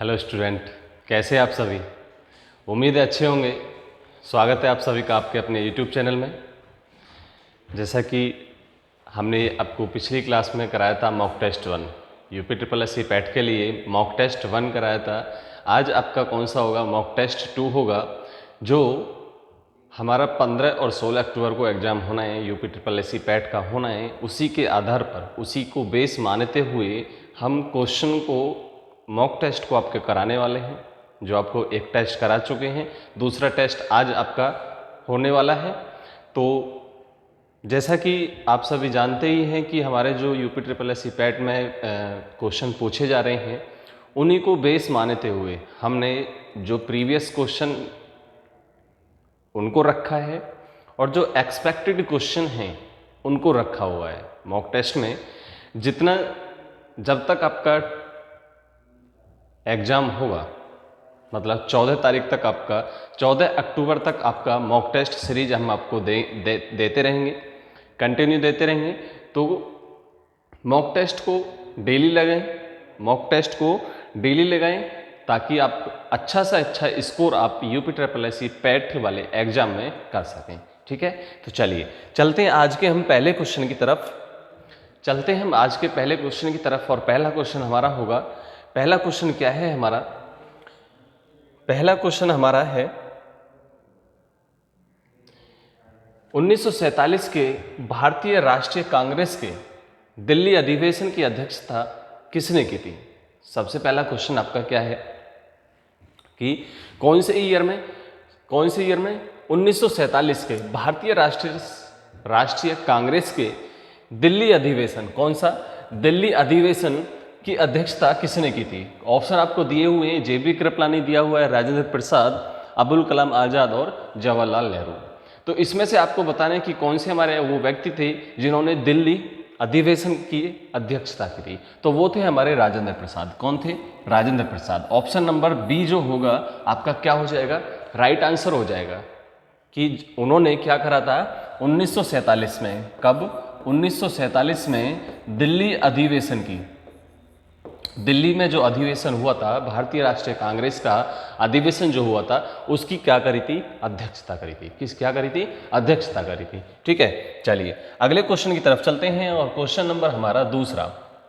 Hello student, कैसे हैं आप सभी। उम्मीद है अच्छे होंगे। स्वागत है आप सभी का आपके अपने यूट्यूब चैनल में। जैसा कि हमने आपको पिछली क्लास में कराया था mock test 1, UP triple S C PET के लिए मॉक टेस्ट 1 कराया था। आज आपका कौन सा होगा? मॉक टेस्ट 2 होगा, जो हमारा 15 और 16 अक्टूबर को एग्ज़ाम होना है, UP triple S C PET का होना है। उसी के आधार पर, उसी को बेस मानते हुए हम क्वेश्चन को, मॉक टेस्ट को आपके कराने वाले हैं। जो आपको एक टेस्ट करा चुके हैं, दूसरा टेस्ट आज आपका होने वाला है। तो जैसा कि आप सभी जानते ही हैं कि हमारे जो UP triple S C PET में क्वेश्चन पूछे जा रहे हैं, उन्हीं को बेस मानते हुए हमने जो प्रीवियस क्वेश्चन उनको रखा है और जो एक्सपेक्टेड क्वेश्चन हैं उनको रखा हुआ है। मॉक टेस्ट में जितना, जब तक आपका एग्ज़ाम होगा, मतलब 14 तारीख तक आपका, 14 अक्टूबर तक आपका मॉक टेस्ट सीरीज हम आपको देते रहेंगे, कंटिन्यू देते रहेंगे। तो मॉक टेस्ट को डेली लगाएं, मॉक टेस्ट को डेली लगाएं, ताकि आप अच्छा से अच्छा स्कोर आप UP triple S C PET वाले एग्जाम में कर सकें। ठीक है, तो चलिए चलते हैं आज के हम पहले क्वेश्चन की तरफ। चलते हैं हम आज के पहले क्वेश्चन की तरफ। और पहला क्वेश्चन हमारा होगा, पहला क्वेश्चन क्या है हमारा? पहला क्वेश्चन हमारा है 1947 के भारतीय राष्ट्रीय कांग्रेस के दिल्ली अधिवेशन की अध्यक्षता किसने की थी? सबसे पहला क्वेश्चन आपका क्या है कि कौन से ईयर में 1947 के भारतीय राष्ट्रीय कांग्रेस के दिल्ली अधिवेशन, कौन सा दिल्ली अधिवेशन की अध्यक्षता किसने की थी? ऑप्शन आपको दिए हुए हैं, जेबी कृपलानी दिया हुआ है, राजेंद्र प्रसाद, अबुल कलाम आजाद और जवाहरलाल नेहरू। तो इसमें से आपको बताना है कि कौन से हमारे वो व्यक्ति थे जिन्होंने दिल्ली अधिवेशन की अध्यक्षता की थी। तो वो थे हमारे राजेंद्र प्रसाद। कौन थे? Rajendra Prasad. Option number B जो होगा आपका क्या हो जाएगा? राइट आंसर हो जाएगा कि उन्होंने क्या करा था 1947 में। कब? 1947 में दिल्ली अधिवेशन की, दिल्ली में जो अधिवेशन हुआ था, भारतीय राष्ट्रीय कांग्रेस का अधिवेशन जो हुआ था, उसकी क्या करी थी? अध्यक्षता करी थी। किस क्या करी थी? अध्यक्षता करी थी। ठीक है, चलिए अगले क्वेश्चन की तरफ चलते हैं। और क्वेश्चन नंबर हमारा दूसरा,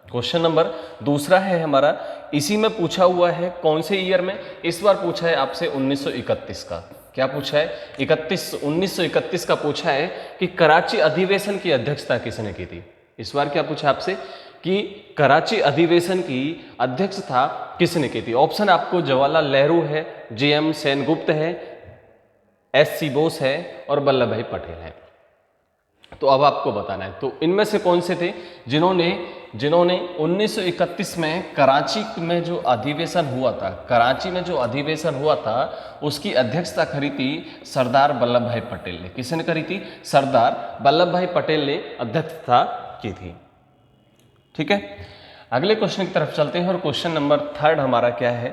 क्वेश्चन नंबर दूसरा है हमारा, इसी में पूछा हुआ है कौन से ईयर में? इस बार पूछा है आपसे 1931 का। क्या पूछा है? 1931 का पूछा है कि कराची अधिवेशन की अध्यक्षता किसने की थी। इस बार क्या पूछा आपसे कि कराची अधिवेशन की अध्यक्षता किसने की थी? ऑप्शन आपको जवाहरलाल नेहरू है, जेएम सेनगुप्त है, एससी बोस है और वल्लभ भाई पटेल है। तो अब आपको बताना है, तो इनमें से कौन से थे जिन्होंने 1931 में कराची में जो अधिवेशन हुआ था, कराची में जो अधिवेशन हुआ था उसकी अध्यक्षता करी थी सरदार वल्लभ भाई पटेल ने। किसने करी थी? सरदार वल्लभ भाई पटेल ने अध्यक्षता की थी। ठीक है, अगले क्वेश्चन की तरफ चलते हैं। और क्वेश्चन नंबर थर्ड हमारा क्या है?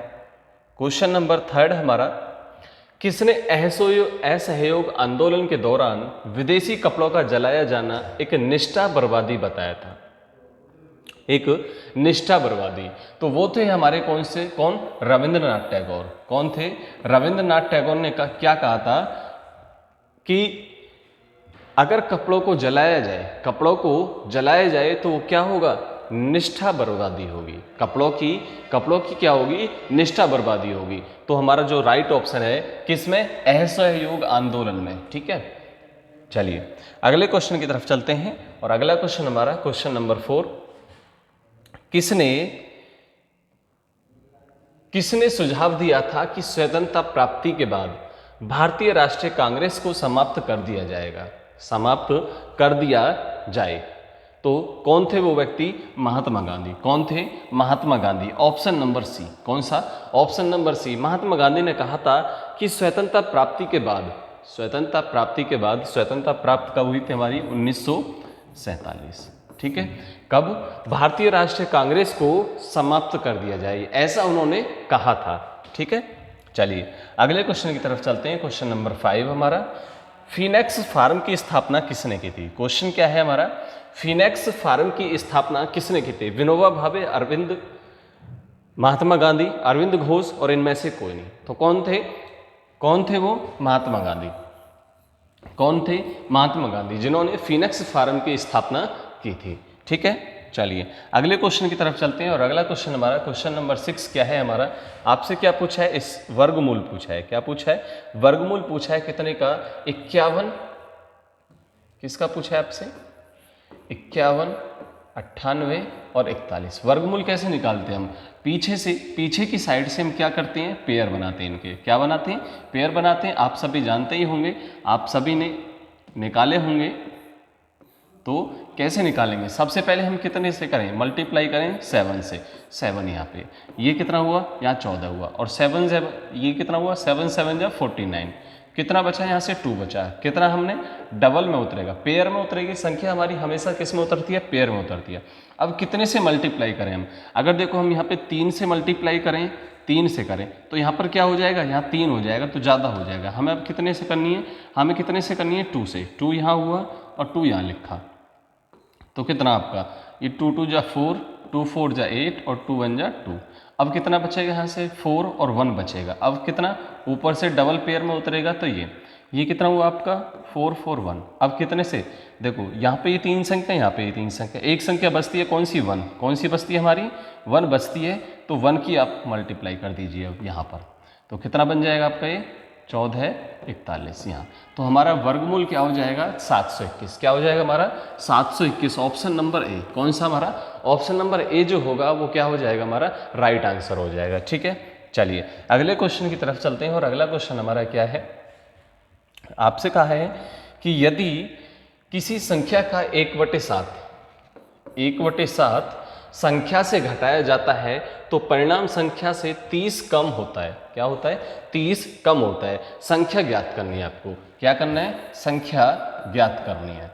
क्वेश्चन नंबर थर्ड हमारा, किसने असहयोग आंदोलन के दौरान विदेशी कपड़ों का जलाया जाना एक निष्ठा बर्बादी बताया था? एक निष्ठा बर्बादी। तो वो थे हमारे कौन? रविंद्रनाथ टैगोर। कौन थे? रविंद्रनाथ टैगोर ने क्या कहा था कि अगर कपड़ों को जलाया जाए तो वो क्या होगा? निष्ठा बर्बादी होगी। कपड़ों की क्या होगी? निष्ठा बर्बादी होगी। तो हमारा जो राइट ऑप्शन है किसमें? असहयोग आंदोलन में। ठीक है, चलिए अगले क्वेश्चन की तरफ चलते हैं। और अगला क्वेश्चन हमारा क्वेश्चन नंबर 4, किसने सुझाव दिया था कि स्वतंत्रता प्राप्ति के बाद भारतीय राष्ट्रीय कांग्रेस को समाप्त कर दिया जाए? तो कौन थे वो व्यक्ति? महात्मा गांधी। कौन थे? Mahatma Gandhi. Option number C. कौन सा? Option number C. Mahatma Gandhi ने कहा था कि स्वतंत्रता प्राप्ति के बाद, स्वतंत्रता प्राप्त कब हुई थी हमारी? 1947। ठीक है, कब? भारतीय राष्ट्रीय कांग्रेस को समाप्त कर दिया जाए, ऐसा उन्होंने कहा था। ठीक है, चलिए अगले क्वेश्चन की तरफ चलते हैं। क्वेश्चन नंबर 5 हमारा, फिनेक्स फार्म की स्थापना किसने की थी? क्वेश्चन क्या है हमारा? फिनेक्स फार्म की स्थापना किसने की थी? विनोबा भावे, अरविंद महात्मा गांधी, अरविंद घोष और इनमें से कोई नहीं। तो कौन थे वो? महात्मा गांधी। कौन थे? महात्मा गांधी, जिन्होंने फीनिक्स फार्म की स्थापना की थी। ठीक है, चलिए अगले क्वेश्चन की तरफ चलते हैं। और अगला क्वेश्चन हमारा क्वेश्चन नंबर 6 क्या है हमारा? आपसे क्या पूछा है? इस वर्गमूल पूछा है। क्या पूछा है? वर्गमूल पूछा है। कितने का? 51। किसका पूछा है आपसे? 51, 98 और 41। वर्गमूल कैसे निकालते हैं हम? पीछे की साइड से हम क्या करते हैं? पेयर बनाते हैं। इनके क्या बनाते हैं? पेयर बनाते हैं। आप सभी जानते ही होंगे, आप सभी ने निकाले होंगे। तो कैसे निकालेंगे? सबसे पहले हम कितने से करें? मल्टीप्लाई करें 7 से। 7 यहाँ पे, ये कितना हुआ? यहाँ 14 हुआ। और 7 से ये कितना हुआ? 7 7 जा 49। कितना बचा? यहाँ से 2 बचा। कितना हमने? डबल में उतरेगा, पेयर में उतरेगी। संख्या हमारी हमेशा किस में उतरती है? पेयर में उतरती है। अब कितने से मल्टीप्लाई करें हम? अगर देखो हम यहाँ पे 3 से मल्टीप्लाई करें, 3 से करें तो यहाँ पर क्या हो जाएगा? यहाँ 3 हो जाएगा, तो ज़्यादा हो जाएगा। हमें अब कितने से करनी है? हमें कितने से करनी है? 2 से। 2 यहाँ हुआ और 2 यहाँ लिखा, तो कितना आपका? ये 2 2 जा 4, 2 4 जा 8 और 2 1 जा 2। अब कितना बचेगा? यहाँ से 4 और 1 बचेगा। अब कितना? ऊपर से डबल पेयर में उतरेगा, तो ये कितना हुआ आपका? 4 4 1। अब कितने से? देखो यहाँ पे ये 3 संख्या, यहाँ पे ये 3 संख्या, एक संख्या बचती है। कौन सी? 1। कौन सी बचती है हमारी? 1 बचती है। तो 1 की आप मल्टीप्लाई कर दीजिए अब यहाँ पर, तो कितना बन जाएगा आपका? ये 14 41 यहाँ। तो हमारा वर्गमूल क्या हो जाएगा? 721। क्या हो जाएगा हमारा? 721। Option number A. कौन सा हमारा? ऑप्शन नंबर ए जो होगा वो क्या हो जाएगा? हमारा राइट आंसर हो जाएगा। ठीक है, चलिए अगले क्वेश्चन की तरफ चलते हैं। और अगला क्वेश्चन हमारा क्या है? आपसे कहा है कि यदि किसी संख्या का 1/7 संख्या से घटाया जाता है तो परिणाम संख्या से 30 कम होता है। क्या होता है? 30 कम होता है। संख्या ज्ञात करनी है आपको। क्या करना है? संख्या ज्ञात करनी है।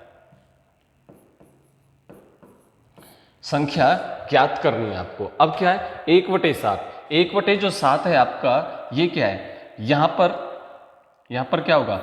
संख्या ज्ञात करनी है आपको। अब क्या है? 1/7। 1/7 है आपका, ये क्या है? यहाँ पर क्या होगा?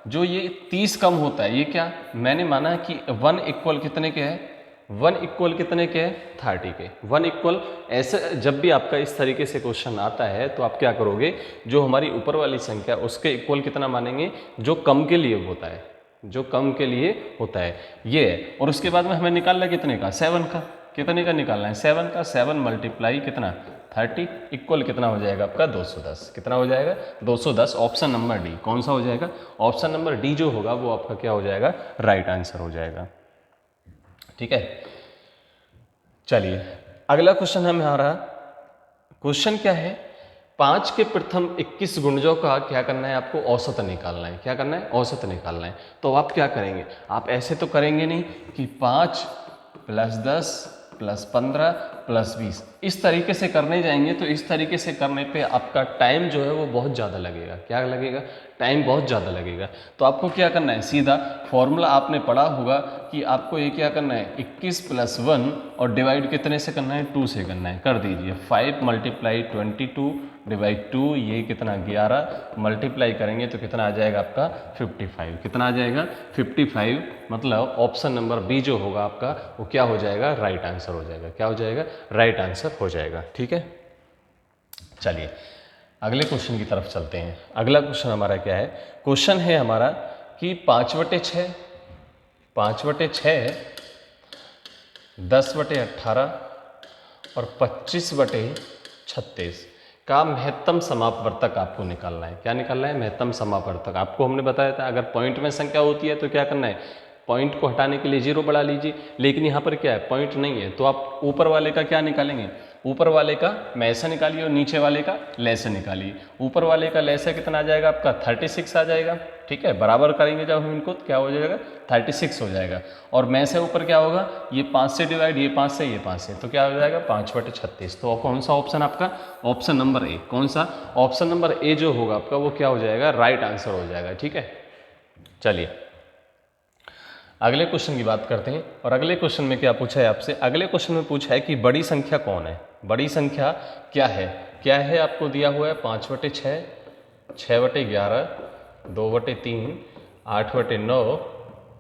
जो ये 30 कम होता है, ये क्या? मैंने माना कि 1 इक्वल कितने के है? 1 इक्वल कितने के? 30 के। 1 इक्वल, ऐसे जब भी आपका इस तरीके से क्वेश्चन आता है तो आप क्या करोगे? जो हमारी ऊपर वाली संख्या उसके इक्वल कितना मानेंगे? जो कम के लिए होता है, जो कम के लिए होता है ये है। और उसके बाद में हमें निकालना कितने का? 7 का। कितने का निकालना है? 7 का। 7 मल्टीप्लाई कितना? 30 इक्वल कितना हो जाएगा आपका? 210। कितना हो जाएगा? 210। Option number D. कौन सा हो जाएगा? ऑप्शन नंबर डी जो होगा वो आपका क्या हो जाएगा? राइट आंसर हो जाएगा। ठीक है, चलिए अगला क्वेश्चन हमारा क्वेश्चन क्या है? 5 के प्रथम 21 गुणजों का क्या करना है? आपको औसत निकालना है। क्या करना है? औसत निकालना है। तो आप क्या करेंगे? आप ऐसे तो करेंगे नहीं कि 5 + 10 + 15 + 20 इस तरीके से करने जाएंगे। तो इस तरीके से करने पे आपका टाइम जो है वो बहुत ज़्यादा लगेगा। क्या लगेगा? टाइम बहुत ज़्यादा लगेगा। तो आपको क्या करना है? सीधा फॉर्मूला आपने पढ़ा होगा कि आपको ये क्या करना है? 21 + 1 और डिवाइड कितने से करना है? 2 से करना है। कर दीजिए। 5 × 22/2, ये कितना? 11 मल्टीप्लाई करेंगे तो कितना आ जाएगा आपका? 55। कितना आ जाएगा? 55। मतलब ऑप्शन नंबर बी जो होगा आपका वो क्या हो जाएगा? राइट आंसर हो जाएगा। क्या हो जाएगा? राइट आंसर हो जाएगा। ठीक है, चलिए अगले क्वेश्चन की तरफ चलते हैं। अगला क्वेश्चन हमारा क्या है? क्वेश्चन है हमारा कि 5/6, 5/6, 10/18 और 25/36 का महत्तम समापवर्तक आपको निकालना है। क्या निकालना है? महत्तम समापवर्तक। आपको हमने बताया था अगर पॉइंट में संख्या होती है तो क्या करना है? पॉइंट को हटाने के लिए 0 बढ़ा लीजिए। लेकिन यहाँ पर क्या है? पॉइंट नहीं है, तो आप ऊपर वाले का क्या निकालेंगे? ऊपर वाले का मैसे निकालिए और नीचे वाले का लेसे निकालिए। ऊपर वाले का लेसे कितना आ जाएगा आपका? 36 आ जाएगा। ठीक है, बराबर करेंगे जब हम इनको तो क्या हो जाएगा? 36 हो जाएगा। और में से ऊपर क्या होगा? ये 5 से डिवाइड, ये 5 से, ये 5 से, तो क्या हो जाएगा? 5/36। तो कौन सा ऑप्शन आपका? Option number A. कौन सा? ऑप्शन नंबर ए जो होगा आपका वो क्या हो जाएगा? राइट आंसर हो जाएगा। ठीक है, चलिए अगले क्वेश्चन की बात करते हैं। और अगले क्वेश्चन में क्या पूछा है आपसे? अगले क्वेश्चन में पूछा है कि बड़ी संख्या कौन है? बड़ी संख्या क्या है? क्या है आपको दिया हुआ है? 5/6, 6/11, 2/3, 8/9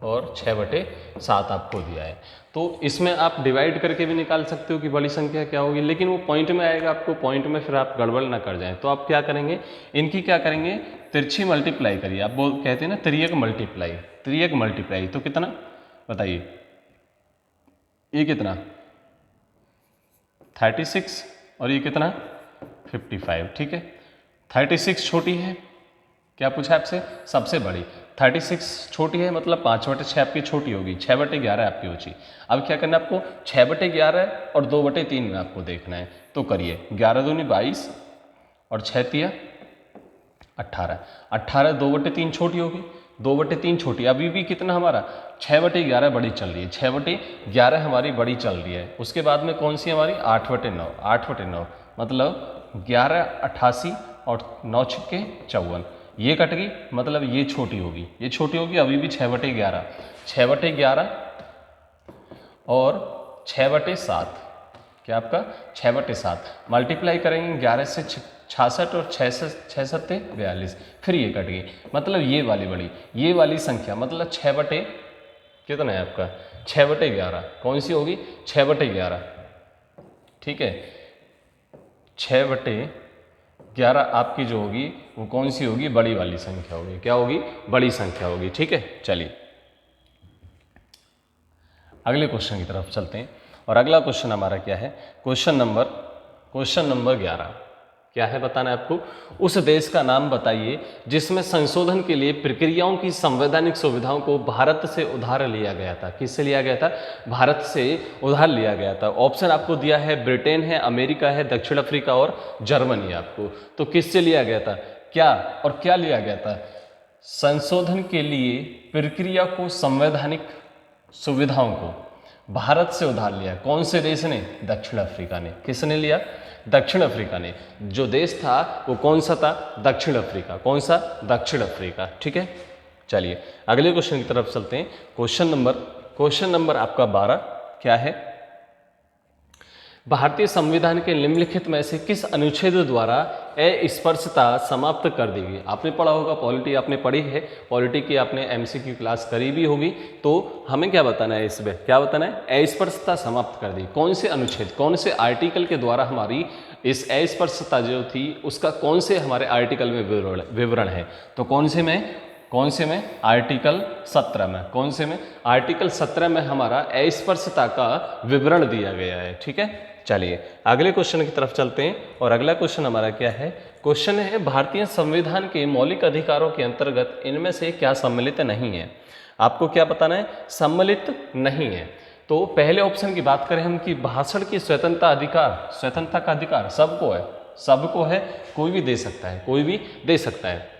और 6/7 आपको दिया है। तो इसमें आप डिवाइड करके भी निकाल सकते हो कि बड़ी संख्या क्या होगी, लेकिन वो पॉइंट में आएगा आपको, पॉइंट में फिर आप गड़बड़ ना कर जाएं। तो आप क्या करेंगे, इनकी क्या करेंगे, तिरछी मल्टीप्लाई करिए। आप वो कहते हैं ना तिर्यक मल्टीप्लाई, तिर्यक मल्टीप्लाई। तो कितना बताइए, ये कितना 36 और ये कितना 55, ठीक है। 36 छोटी है, क्या पूछा आपसे, सबसे बड़ी। 36 छोटी है मतलब 5/6 आपकी छोटी होगी, 6/11 आपकी बची। अब क्या करना है आपको, 6/11 और 2/3 में आपको देखना है। तो करिए, 11 दूनी 22 और 6 तिया 18। 18 2/3 छोटी होगी, 2/3 छोटी। अभी भी कितना हमारा 6/11 बड़ी चल रही है, 6/11 हमारी बड़ी चल रही है। उसके बाद में कौन सी हमारी 8/9, 8/9 मतलब 11 88 और 9 छिक्के 54। ये कट गई मतलब ये छोटी होगी, ये छोटी होगी। अभी भी 6/11, 6/11 और 6/7, क्या आपका 6/7 मल्टीप्लाई करेंगे 11 से 66 और 6 7 42, फिर ये कट गई मतलब ये वाली बड़ी, ये वाली संख्या मतलब 6 कितना है आपका 6/11 कौन सी होगी 6/11, ठीक है। 6/11 आपकी जो होगी वो कौन सी होगी, बड़ी वाली संख्या होगी। क्या होगी, बड़ी संख्या होगी, ठीक है। चलिए अगले क्वेश्चन की तरफ चलते हैं। और अगला क्वेश्चन हमारा क्या है, क्वेश्चन नंबर 11 क्या है बताना है आपको। उस देश का नाम बताइए जिसमें संशोधन के लिए प्रक्रियाओं की संवैधानिक सुविधाओं को भारत से उधार लिया गया था। किससे लिया गया था, भारत से उधार लिया गया था। ऑप्शन आपको दिया है, ब्रिटेन है, अमेरिका है, दक्षिण अफ्रीका और जर्मनी आपको। तो किससे लिया गया था, क्या और क्या लिया गया था, संशोधन के लिए प्रक्रिया को संवैधानिक सुविधाओं को भारत से उधार लिया। कौन से देश ने, दक्षिण अफ्रीका ने। किसने लिया, दक्षिण अफ्रीका ने। जो देश था वो कौन सा था, दक्षिण अफ्रीका। कौन सा, दक्षिण अफ्रीका, ठीक है। चलिए अगले क्वेश्चन की तरफ चलते हैं। क्वेश्चन नंबर आपका 12 क्या है, भारतीय संविधान के निम्नलिखित में से किस अनुच्छेद द्वारा अस्पृश्यता समाप्त कर दी गई। आपने पढ़ा होगा, पॉलिटी आपने पढ़ी है, पॉलिटी की आपने एमसीक्यू क्लास करी भी होगी। तो हमें क्या बताना है, इसमें क्या बताना है, अस्पृश्यता समाप्त कर दी। कौन से अनुच्छेद, कौन से आर्टिकल के द्वारा हमारी इस अस्पृश्यता जो थी उसका कौन से हमारे आर्टिकल में विवरण है। तो कौन से में आर्टिकल 17 में। कौन से में, आर्टिकल 17 में हमारा अस्पृश्यता का विवरण दिया गया है, ठीक है। चलिए अगले क्वेश्चन की तरफ चलते हैं। और अगला क्वेश्चन हमारा क्या है, क्वेश्चन है भारतीय संविधान के मौलिक अधिकारों के अंतर्गत इनमें से क्या सम्मिलित नहीं है। आपको क्या बताना है, सम्मिलित नहीं है। तो पहले ऑप्शन की बात करें हम कि भाषण की स्वतंत्रता का अधिकार सबको है, कोई भी दे सकता है, कोई भी दे सकता है।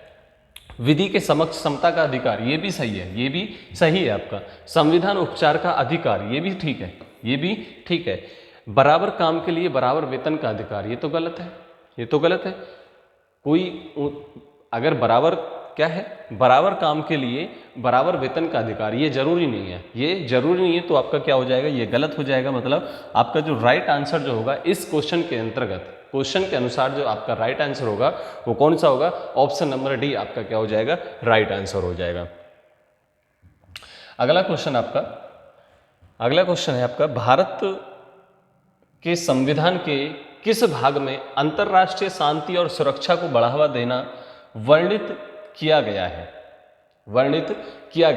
विधि के समक्ष समता का अधिकार, ये भी सही है, ये भी सही है आपका। संविधान उपचार का अधिकार, ये भी ठीक है, ये भी ठीक है। बराबर काम के लिए बराबर वेतन का अधिकार, ये तो गलत है, ये तो गलत है। कोई अगर बराबर क्या है, बराबर काम के लिए बराबर वेतन का अधिकार, ये जरूरी नहीं है, ये जरूरी नहीं है। तो आपका क्या हो जाएगा, ये गलत हो जाएगा। मतलब आपका जो राइट आंसर जो होगा इस क्वेश्चन के अंतर्गत, क्वेश्चन के अनुसार जो आपका राइट आंसर होगा वो कौन सा होगा, ऑप्शन नंबर डी आपका क्या हो जाएगा, राइट आंसर हो जाएगा। अगला क्वेश्चन है आपका भारत के संविधान के किस भाग में अंतर्राष्ट्रीय शांति और सुरक्षा को बढ़ावा देना वर्णित किया गया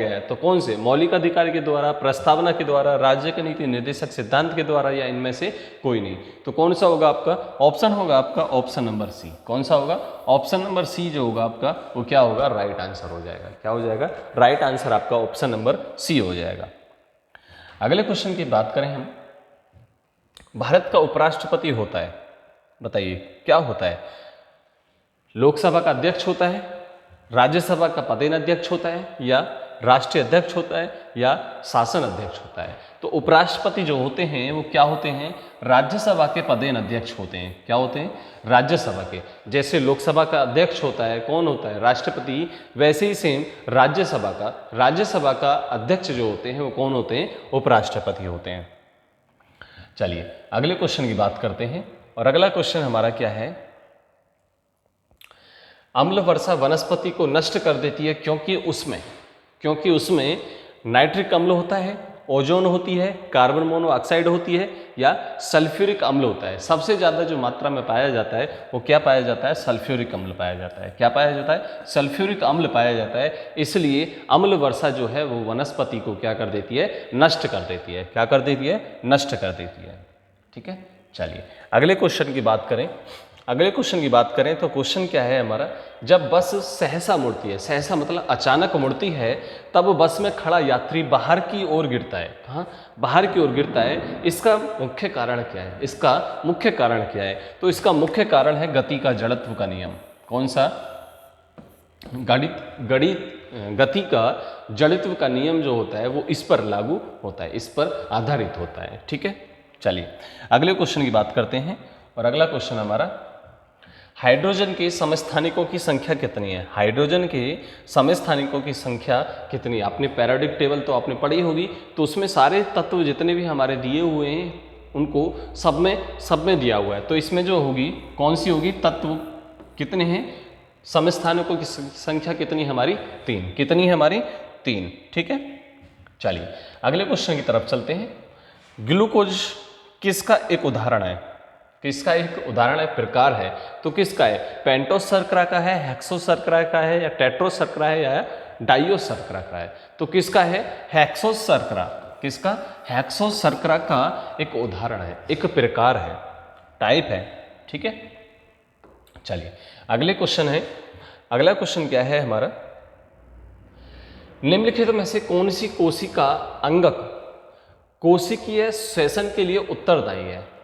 है, तो कौन से, मौलिक अधिकार के द्वारा, प्रस्तावना के द्वारा, राज्य के नीति निर्देशक सिद्धांत के द्वारा, या इनमें से कोई नहीं। तो कौन सा होगा आपका, ऑप्शन होगा आपका ऑप्शन नंबर सी। कौन सा होगा, ऑप्शन नंबर सी जो होगा आपका वो क्या होगा, राइट आंसर हो जाएगा। क्या हो जाएगा, राइट आंसर आपका ऑप्शन नंबर सी हो जाएगा। अगले क्वेश्चन की बात करें हम, भारत का उपराष्ट्रपति होता है, बताइए क्या होता है, लोकसभा का अध्यक्ष होता है, राज्यसभा का पदेन अध्यक्ष होता है, या राष्ट्रीय अध्यक्ष होता है, या शासन अध्यक्ष होता है। तो उपराष्ट्रपति जो होते हैं वो क्या होते हैं, राज्यसभा के पदेन अध्यक्ष होते हैं। क्या होते हैं, राज्यसभा के। जैसे लोकसभा का अध्यक्ष होता है, कौन होता है, राष्ट्रपति, वैसे ही सेम राज्यसभा का अध्यक्ष जो होते हैं वो कौन होते हैं, उपराष्ट्रपति होते हैं। चलिए अगले क्वेश्चन की बात करते हैं। और अगला क्वेश्चन हमारा क्या है, अम्ल वर्षा वनस्पति को नष्ट कर देती है क्योंकि उसमें नाइट्रिक अम्ल होता है, ओजोन होती है, कार्बन मोनोऑक्साइड होती है, या सल्फ्यूरिक अम्ल होता है। सबसे ज़्यादा जो मात्रा में पाया जाता है वो क्या पाया जाता है? सल्फ्यूरिक अम्ल पाया जाता है। क्या पाया जाता है? सल्फ्यूरिक अम्ल पाया जाता है। इसलिए अम्ल वर्षा जो है वो वनस्पति को क्या कर देती है? नष्ट कर देती है। क्या कर देती है? नष्ट कर देती है। ठीक है, चलिए अगले क्वेश्चन की बात करें। अगले क्वेश्चन की बात करें तो क्वेश्चन क्या है हमारा, जब बस सहसा मुड़ती है, सहसा मतलब अचानक मुड़ती है, तब बस में खड़ा यात्री बाहर की ओर गिरता है। कहाँ? बाहर की ओर गिरता है। इसका मुख्य कारण क्या है? इसका मुख्य कारण क्या है? तो इसका मुख्य कारण है गति का जड़त्व का नियम। कौन सा? गति का जड़त्व का नियम जो होता है वो इस पर लागू होता है, इस पर आधारित होता है। ठीक है, चलिए अगले क्वेश्चन की बात करते हैं। और अगला क्वेश्चन हमारा, हाइड्रोजन के समस्थानिकों की संख्या कितनी है? हाइड्रोजन के समस्थानिकों की संख्या कितनी है? आपने पैरियोडिक टेबल तो आपने पढ़ी होगी, तो उसमें सारे तत्व जितने भी हमारे दिए हुए हैं उनको सब में दिया हुआ है। तो इसमें जो होगी कौन सी होगी? तत्व कितने हैं? समस्थानिकों की संख्या कितनी हमारी? 3। कितनी है हमारी? 3। ठीक है, चलिए अगले क्वेश्चन की तरफ चलते हैं। ग्लूकोज किसका एक उदाहरण है? किसका एक उदाहरण है, प्रकार है? तो किसका है? पेंटोस शर्करा का है, हेक्सोस शर्करा का है, या टेट्रोस शर्करा है, या डाइओस शर्करा का है? तो किसका है? हेक्सोस शर्करा। किसका? हेक्सोस शर्करा का एक उदाहरण है, एक प्रकार है, टाइप है। ठीक है, चलिए अगले क्वेश्चन है। अगला क्वेश्चन क्या है हमारा, निम्नलिखित में से कौन सी कोशिका अंगक कोशिकीय श्वसन के लिए उत्तरदायी है?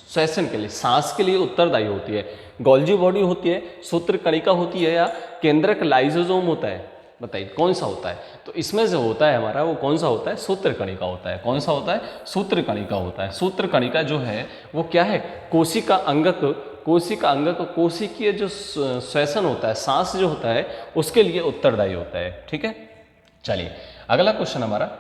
श्वसन के लिए, सांस के लिए उत्तरदायी होती है। गोल्जी बॉडी होती है, सूत्र कणिका होती है, या केंद्रक लाइसोसोम होता है? बताइए कौन सा होता है? तो इसमें जो होता है हमारा वो कौन सा होता है? सूत्र कणिका होता है। कौन सा होता है? सूत्र कणिका होता है। सूत्र कणिका जो है वो क्या है? कोशिका अंगक कोशिकीय जो श्वसन होता है, सांस जो होता है उसके लिए उत्तरदायी होता है। ठीक है, चलिए अगला क्वेश्चन हमारा,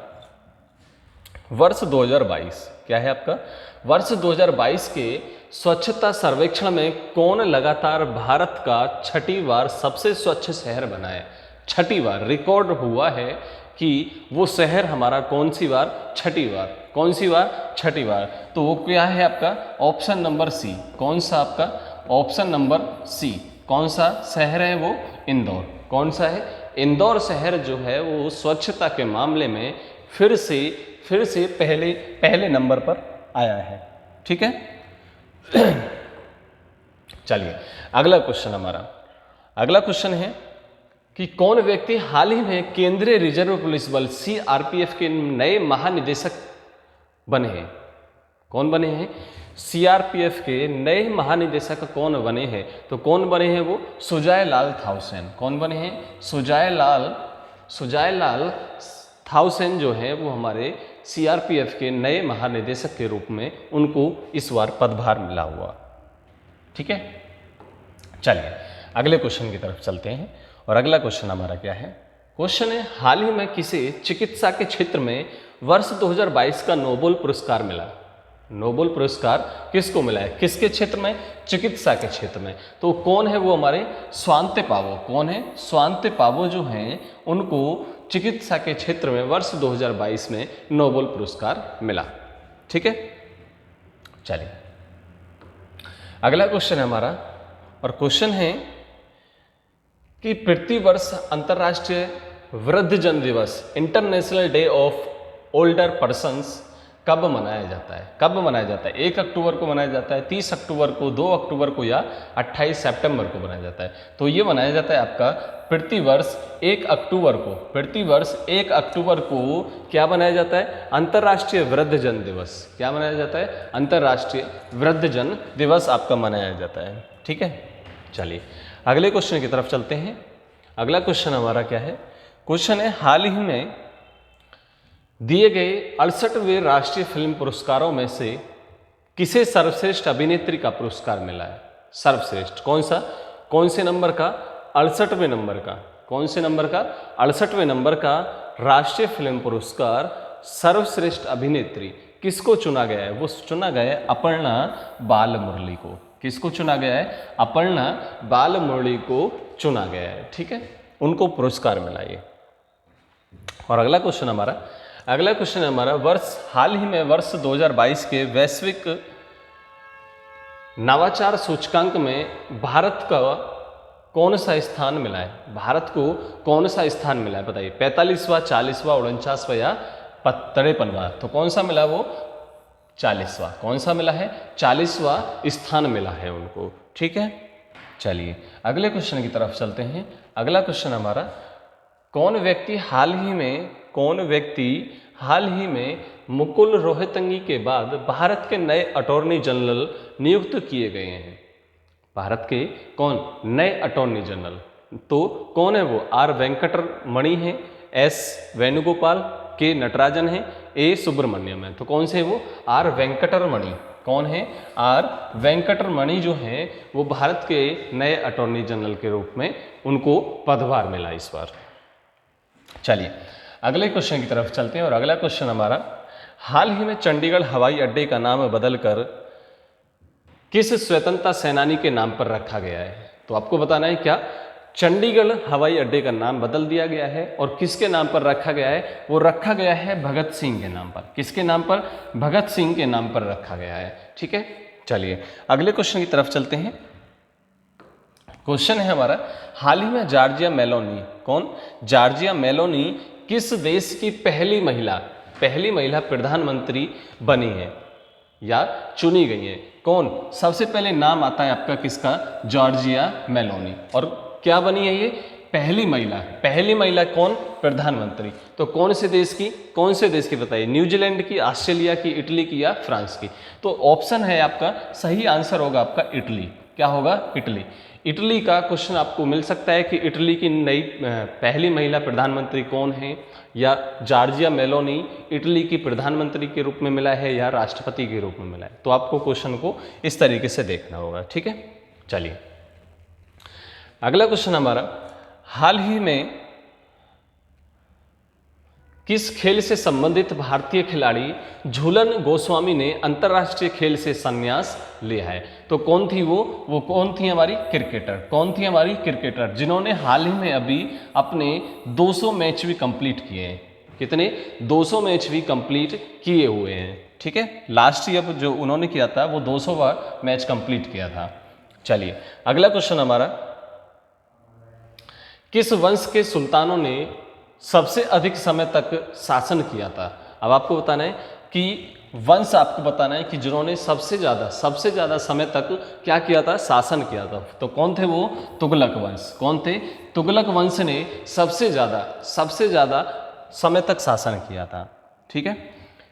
वर्ष 2022 क्या है आपका? वर्ष 2022 के स्वच्छता सर्वेक्षण में कौन लगातार भारत का 6ठी बार सबसे स्वच्छ शहर बना है? 6ठी बार रिकॉर्ड हुआ है कि वो शहर हमारा कौन सी बार? 6ठी बार। कौन सी बार? 6ठी बार। तो वो क्या है आपका? Option number C. कौन सा आपका? Option number C. कौन सा शहर है वो? इंदौर। कौन सा है? इंदौर शहर जो है वो स्वच्छता के मामले में फिर से पहले नंबर पर आया है। ठीक है, चलिए अगला क्वेश्चन हमारा, अगला क्वेश्चन है कि कौन व्यक्ति हाल ही में केंद्रीय रिजर्व पुलिस बल सीआरपीएफ के नए महानिदेशक बने हैं? कौन बने हैं? सीआरपीएफ के नए महानिदेशक कौन बने हैं? तो कौन बने हैं वो? सुजाय लाल थाउसेन। कौन बने हैं? सुजाय लाल थाउसेन जो है वो हमारे सीआरपीएफ के नए महानिदेशक के रूप में उनको इस बार पदभार मिला हुआ। ठीक है, चलिए अगले क्वेश्चन की तरफ चलते हैं। और अगला क्वेश्चन हमारा क्या है? क्वेश्चन है, हाल ही में किसे चिकित्सा के क्षेत्र में वर्ष 2022 का नोबेल पुरस्कार मिला? नोबेल पुरस्कार किसको मिला है? किसके क्षेत्र में? चिकित्सा के क्षेत्र में। तो कौन है वो? हमारे स्वांते पावो। कौन है? स्वांते पावो जो हैं उनको चिकित्सा के क्षेत्र में वर्ष 2022 में नोबेल पुरस्कार मिला। ठीक है, चलिए अगला क्वेश्चन है हमारा, और क्वेश्चन है कि प्रतिवर्ष अंतर्राष्ट्रीय वृद्धजन दिवस, international day of older persons कब मनाया जाता है? कब मनाया जाता है? 1 अक्टूबर को मनाया जाता है, 30 अक्टूबर को, 2 अक्टूबर को, या 28 सितंबर को मनाया जाता है? तो ये मनाया जाता है आपका प्रतिवर्ष 1 अक्टूबर को। प्रतिवर्ष 1 अक्टूबर को क्या मनाया जाता है? अंतर्राष्ट्रीय वृद्धजन दिवस। क्या मनाया जाता है? अंतर्राष्ट्रीय वृद्धजन दिवस आपका मनाया जाता है। ठीक है, चलिए अगले क्वेश्चन की तरफ चलते हैं। अगला क्वेश्चन हमारा क्या है? क्वेश्चन है, हाल ही में दिए गए 68वें राष्ट्रीय फिल्म पुरस्कारों में से किसे सर्वश्रेष्ठ अभिनेत्री का पुरस्कार मिला है? सर्वश्रेष्ठ कौन सा? कौन से नंबर का? 68वें नंबर का। कौन से नंबर का? 68वें नंबर का राष्ट्रीय फिल्म पुरस्कार सर्वश्रेष्ठ अभिनेत्री किसको चुना गया है? वो चुना गया है अपर्णा बालमुरली को। किसको चुना गया है? अपर्णा बालमुरली को चुना गया है। ठीक है, उनको पुरस्कार मिला ये। और अगला क्वेश्चन हमारा हाल ही में वर्ष 2022 के वैश्विक नवाचार सूचकांक में भारत का कौन सा स्थान मिला है? भारत को कौन सा स्थान मिला है बताइए? 45वां, 40वां, 49वां या 53वां? तो कौन सा मिला? वो 40वां। कौन सा मिला है? 40वां स्थान मिला है उनको। ठीक है, चलिए अगले क्वेश्चन की तरफ चलते हैं। अगला क्वेश्चन हमारा, कौन व्यक्ति हाल ही में मुकुल रोहतगी के बाद भारत के नए अटॉर्नी जनरल नियुक्त किए गए हैं? भारत के कौन नए अटॉर्नी जनरल? तो कौन है वो? आर वेंकटरमणि है, एस वेणुगोपाल, के नटराजन है, ए सुब्रमण्यम है। तो कौन से वो? आर वेंकटरमणि। कौन है? आर वेंकटरमणि जो है वो भारत के नए अटॉर्नी जनरल के रूप में उनको पदभार मिला इस बार। चलिए अगले क्वेश्चन की तरफ चलते हैं। और अगला क्वेश्चन हमारा, हाल ही में चंडीगढ़ हवाई अड्डे का नाम बदलकर किस स्वतंत्रता सेनानी के नाम पर रखा गया है? तो आपको बताना है क्या? चंडीगढ़ हवाई अड्डे का नाम बदल दिया गया है और किसके नाम पर रखा गया है? वो रखा गया है भगत सिंह के नाम पर। किसके नाम पर? भगत सिंह के नाम पर रखा गया है। ठीक है, चलिए अगले क्वेश्चन की तरफ चलते हैं। क्वेश्चन है हमारा, हाल ही में जॉर्जिया मेलोनी, कौन? जॉर्जिया मेलोनी किस देश की पहली महिला प्रधानमंत्री बनी है या चुनी गई है? कौन? सबसे पहले नाम आता है आपका किसका? Giorgia Meloni. और क्या बनी है ये? पहली महिला कौन? प्रधानमंत्री। तो कौन से देश की बताइए? न्यूजीलैंड की, ऑस्ट्रेलिया की, इटली की या फ्रांस की? तो ऑप्शन है आपका, सही आंसर होगा आपका इटली। क्या होगा? इटली। इटली का क्वेश्चन आपको मिल सकता है कि इटली की नई पहली महिला प्रधानमंत्री कौन है, या जॉर्जिया मेलोनी इटली की प्रधानमंत्री के रूप में मिला है या राष्ट्रपति के रूप में मिला है। तो आपको क्वेश्चन को इस तरीके से देखना होगा। ठीक है, चलिए अगला क्वेश्चन हमारा, हाल ही में किस खेल से संबंधित भारतीय खिलाड़ी झूलन गोस्वामी ने अंतर्राष्ट्रीय खेल से संन्यास लिया है? तो कौन थी वो कौन थी? हमारी क्रिकेटर जिन्होंने हाल ही में अभी अपने 200 मैच भी कंप्लीट किए हैं। कितने? 200 मैच भी कंप्लीट किए हुए हैं। ठीक है, लास्ट ईयर जो उन्होंने किया था वो 200वां मैच कंप्लीट किया था। चलिए अगला क्वेश्चन हमारा, किस वंश के सुल्तानों ने सबसे अधिक समय तक शासन किया था? अब आपको बताना है कि वंश, आपको बताना है कि जिन्होंने सबसे ज्यादा समय तक क्या किया था? शासन किया था। तो कौन थे वो? तुगलक वंश। कौन थे? तुगलक वंश ने सबसे ज्यादा समय तक शासन किया था। ठीक है,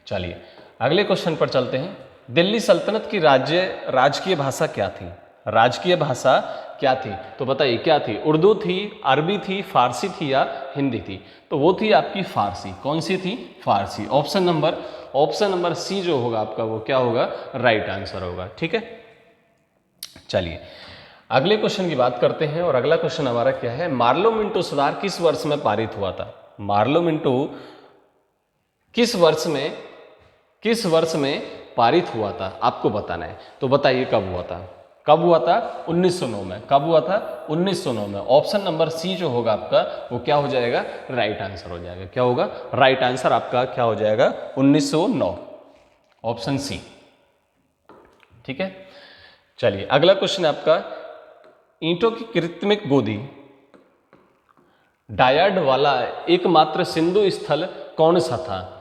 चलिए अगले क्वेश्चन पर चलते हैं। दिल्ली सल्तनत की राजकीय भाषा क्या थी? राजकीय भाषा क्या थी? तो बताइए क्या थी? उर्दू थी, अरबी थी, फारसी थी या हिंदी थी? तो वो थी आपकी फारसी। कौन सी थी? फारसी। ऑप्शन नंबर सी जो होगा आपका वो क्या होगा? राइट आंसर होगा। ठीक है, चलिए अगले क्वेश्चन की बात करते हैं। और अगला क्वेश्चन हमारा क्या है? मार्लो मिंटो सुधार किस वर्ष में पारित हुआ था? मार्लो मिंटो किस वर्ष में पारित हुआ था? आपको बताना है। तो बताइए कब हुआ था? 1909 में। कब हुआ था? 1909 में। ऑप्शन नंबर सी जो होगा आपका वो क्या हो जाएगा? राइट आंसर हो जाएगा। क्या होगा? राइट आंसर आपका क्या हो जाएगा? 1909, ऑप्शन सी। ठीक है, चलिए अगला क्वेश्चन है आपका, ईंटों की कृत्रिम गोदी डायड वाला एकमात्र सिंधु स्थल कौन सा था?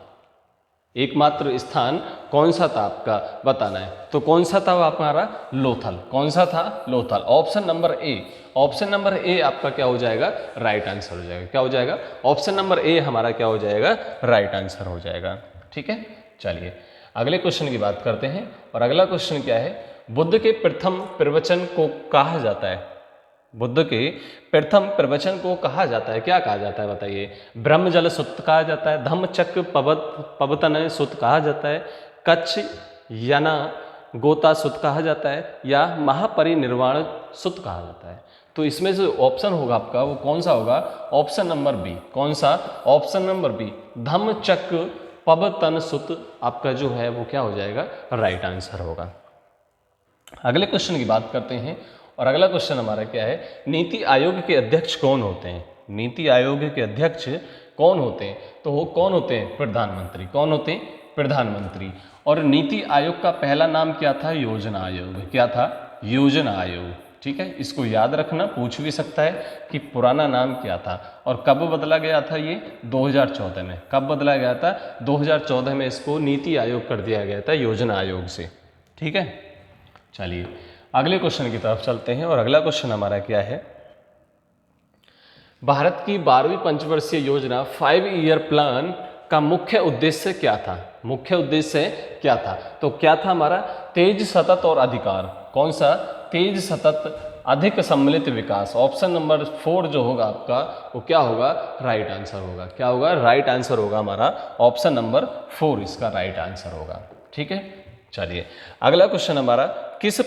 एकमात्र स्थान कौन सा था आपका बताना है। तो कौन सा था वो हमारा? लोथल। कौन सा था? लोथल। ऑप्शन नंबर ए आपका क्या हो जाएगा? राइट आंसर हो जाएगा। क्या हो जाएगा? ऑप्शन नंबर ए हमारा क्या हो जाएगा? राइट आंसर हो जाएगा। ठीक है, चलिए अगले क्वेश्चन की बात करते हैं। और अगला क्वेश्चन क्या है? बुद्ध के प्रथम प्रवचन को कहा जाता है? बुद्ध के प्रथम प्रवचन को कहा जाता है, क्या कहा जाता है बताइए? ब्रह्मजल सुत्त कहा जाता है, धम्मचक्र पवतन सुत्त कहा जाता है, कच्छ यना गोता सुत्त कहा जाता है, या महापरिनिर्वाण सुत्त कहा जाता है? तो इसमें से ऑप्शन होगा आपका वो कौन सा होगा? Option number B. कौन सा? Option number B, Dhammachakra Pavattana Sutta आपका जो है वो क्या हो जाएगा? राइट आंसर होगा। अगले क्वेश्चन की बात करते हैं। और अगला क्वेश्चन हमारा क्या है? नीति आयोग के अध्यक्ष कौन होते हैं? नीति आयोग के अध्यक्ष कौन होते हैं? तो वो कौन होते हैं? प्रधानमंत्री। कौन होते हैं? प्रधानमंत्री। और नीति आयोग का पहला नाम क्या था? योजना आयोग। क्या था? योजना आयोग। ठीक है, इसको याद रखना, पूछ भी सकता है कि पुराना नाम क्या था और कब बदला गया था। ये 2014 में। कब बदला गया था? 2014 में इसको नीति आयोग कर दिया गया था योजना आयोग से। ठीक है, चलिए अगले क्वेश्चन की तरफ चलते हैं और अगला क्वेश्चन हमारा क्या है? भारत की 12वीं पंचवर्षीय योजना 5 ईयर प्लान का मुख्य उद्देश्य क्या था? मुख्य उद्देश्य क्या था? तो क्या था हमारा? तेज, सतत और अधिकार। कौन सा? तेज, सतत, अधिक सम्मिलित विकास। ऑप्शन नंबर 4 जो होगा आपका वो क्या होगा? राइट आंसर होगा। क्या होगा? राइट आंसर होगा हमारा ऑप्शन नंबर 4 इसका राइट आंसर होगा। ठीक है, चलिए अगला क्वेश्चन हमारा, किस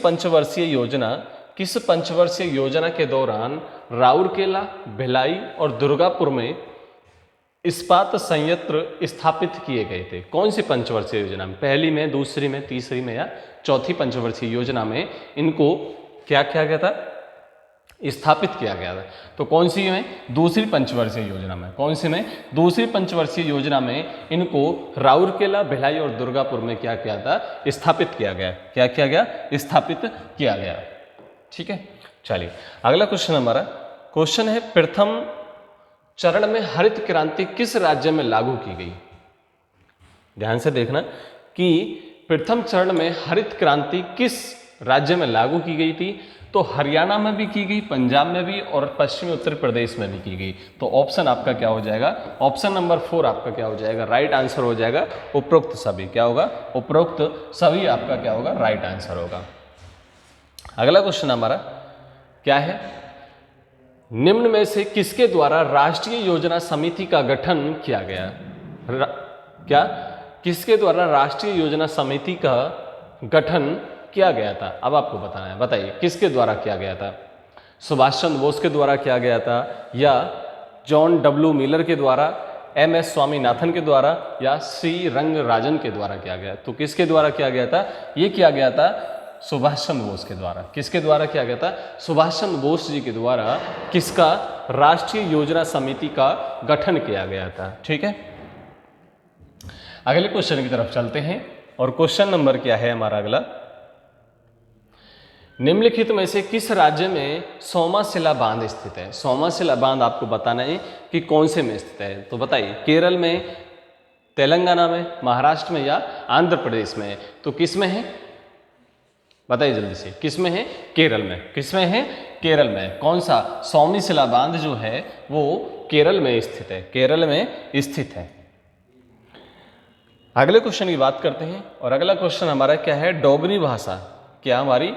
पंचवर्षीय योजना के दौरान राउरकेला, भिलाई और दुर्गापुर में इस्पात संयंत्र स्थापित किए गए थे? कौन सी पंचवर्षीय योजना में? पहली में, दूसरी में, तीसरी में या चौथी पंचवर्षीय योजना में इनको क्या किया गया था? स्थापित किया गया था। तो कौन सी में? दूसरी पंचवर्षीय योजना में। कौन सी में? दूसरी पंचवर्षीय योजना में इनको राउरकेला, भिलाई और दुर्गापुर में क्या किया था? स्थापित किया गया। क्या किया गया? स्थापित किया गया। ठीक है, चलिए अगला क्वेश्चन हमारा क्वेश्चन है, प्रथम चरण में हरित क्रांति किस राज्य में लागू की गई? ध्यान से देखना कि प्रथम चरण में हरित क्रांति किस राज्य में लागू की गई थी? तो हरियाणा में भी की गई, पंजाब में भी और पश्चिमी उत्तर प्रदेश में भी की गई। तो ऑप्शन आपका क्या हो जाएगा? ऑप्शन नंबर 4 आपका क्या हो जाएगा? राइट आंसर हो जाएगा। उपरोक्त सभी क्या होगा? उपरोक्त सभी आपका क्या होगा? राइट आंसर होगा। अगला क्वेश्चन हमारा क्या है? निम्न में से किसके द्वारा राष्ट्रीय योजना समिति का गठन किया गया? क्या? किसके द्वारा राष्ट्रीय योजना समिति का गठन किया गया था? अब आपको बताना है, बताइए किसके द्वारा किया गया था? सुभाष चंद्र बोस के द्वारा किया गया था या जॉन डब्ल्यू मिलर के द्वारा, MS स्वामीनाथन के द्वारा या श्री रंगराजन के द्वारा किया गया? तो किसके द्वारा किया गया था? ये किया गया था सुभाष चंद्र बोस के द्वारा। किसके द्वारा किया गया था? सुभाष चंद्र बोस जी के द्वारा किसका? राष्ट्रीय योजना समिति का गठन किया गया था। ठीक है, अगले क्वेश्चन की तरफ चलते हैं और क्वेश्चन नंबर क्या है हमारा अगला? निम्नलिखित में से किस राज्य में सोमाशिला बांध स्थित है? सोमाशिला बांध आपको बताना है कि कौन से में स्थित है। तो बताइए, केरल में, तेलंगाना में, महाराष्ट्र में या आंध्र प्रदेश में? तो किस में है? बताइए जल्दी से, किस में है? केरल में। किस में है? केरल में। कौन सा? सोमाशिला बांध जो है वो केरल में स्थित है। केरल में स्थित है। अगले क्वेश्चन की बात करते हैं और अगला क्वेश्चन हमारा क्या है? डोगरी भाषा। क्या हमारी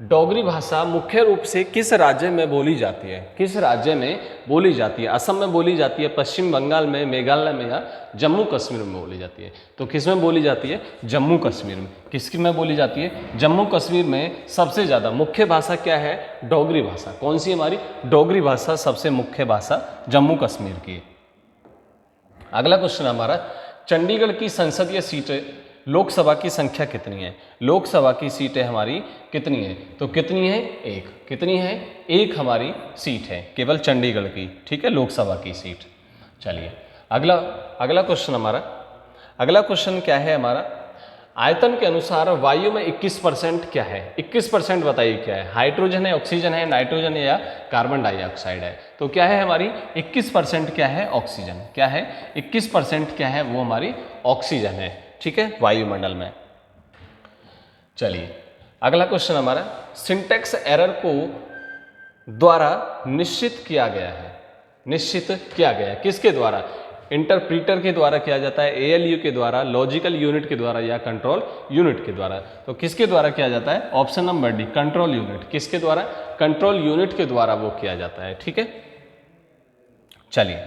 डोगरी भाषा मुख्य रूप से किस राज्य में बोली जाती है? किस राज्य में बोली जाती है? असम में बोली जाती है, पश्चिम बंगाल में, मेघालय में या जम्मू कश्मीर में बोली जाती है? तो किस में बोली जाती है? जम्मू कश्मीर में। किसकी में बोली जाती है? जम्मू कश्मीर में सबसे ज़्यादा मुख्य भाषा क्या है? डोगरी भाषा। कौन सी हमारी? डोगरी भाषा सबसे मुख्य भाषा जम्मू कश्मीर की। अगला क्वेश्चन हमारा, चंडीगढ़ की संसदीय सीटें, लोकसभा की संख्या कितनी है? लोकसभा की सीटें हमारी कितनी है? तो कितनी है? 1। कितनी है? 1 हमारी सीट है केवल चंडीगढ़ की। ठीक है, लोकसभा की सीट। चलिए अगला क्वेश्चन हमारा, अगला क्वेश्चन क्या है हमारा? आयतन के अनुसार वायु में 21% क्या है? 21% बताइए क्या है? हाइड्रोजन है, ऑक्सीजन है, नाइट्रोजन है या कार्बन डाइऑक्साइड है? तो क्या है हमारी? 21% क्या है? ऑक्सीजन। क्या है? 21% क्या है? वो हमारी ऑक्सीजन है। ठीक है, वायुमंडल में। चलिए अगला क्वेश्चन हमारा, सिंटैक्स एरर को द्वारा निश्चित किया गया है। निश्चित किया गया है किसके द्वारा? इंटरप्रीटर के द्वारा किया जाता है, ALU के द्वारा, लॉजिकल यूनिट के द्वारा या कंट्रोल यूनिट के द्वारा? तो किसके द्वारा किया जाता है? Option number D, control unit. किसके द्वारा? कंट्रोल यूनिट के द्वारा वो किया जाता है। ठीक है, चलिए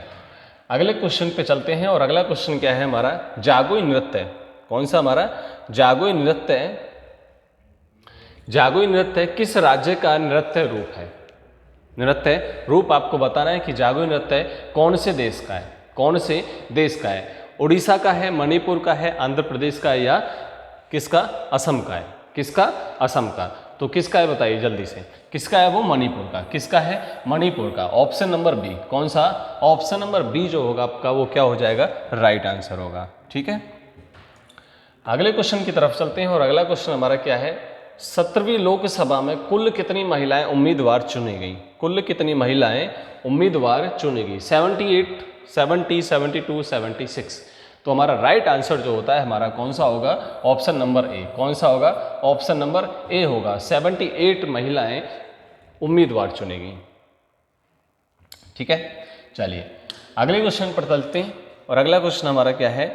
अगले क्वेश्चन पे चलते हैं और अगला क्वेश्चन क्या है हमारा? जागोई नृत्य। कौन सा हमारा? जागोई नृत्य। जागोई नृत्य किस राज्य का नृत्य रूप है? नृत्य रूप आपको बताना है कि जागोई नृत्य कौन से देश का है? कौन से देश का है? उड़ीसा का है, मणिपुर का है, आंध्र प्रदेश का है या किसका? असम का है। किसका? असम का। तो किसका है बताइए जल्दी से, किसका है वो, मणिपुर का। किसका है, मणिपुर का। ऑप्शन नंबर बी, कौन सा, ऑप्शन नंबर बी जो होगा आपका वो क्या हो जाएगा, राइट आंसर होगा। ठीक है, अगले क्वेश्चन की तरफ चलते हैं और अगला क्वेश्चन हमारा क्या है, 17वीं लोकसभा में कुल कितनी महिलाएं उम्मीदवार चुनी गई, कुल कितनी महिलाएं उम्मीदवार चुनी गई, 78, 70, 72, 76। तो हमारा राइट आंसर जो होता है हमारा कौन सा होगा, ऑप्शन नंबर ए। कौन सा होगा, ऑप्शन नंबर ए होगा, 78 महिलाएं उम्मीदवार चुनी गई। ठीक है, चलिए अगले क्वेश्चन पर चलते हैं और अगला क्वेश्चन हमारा क्या है,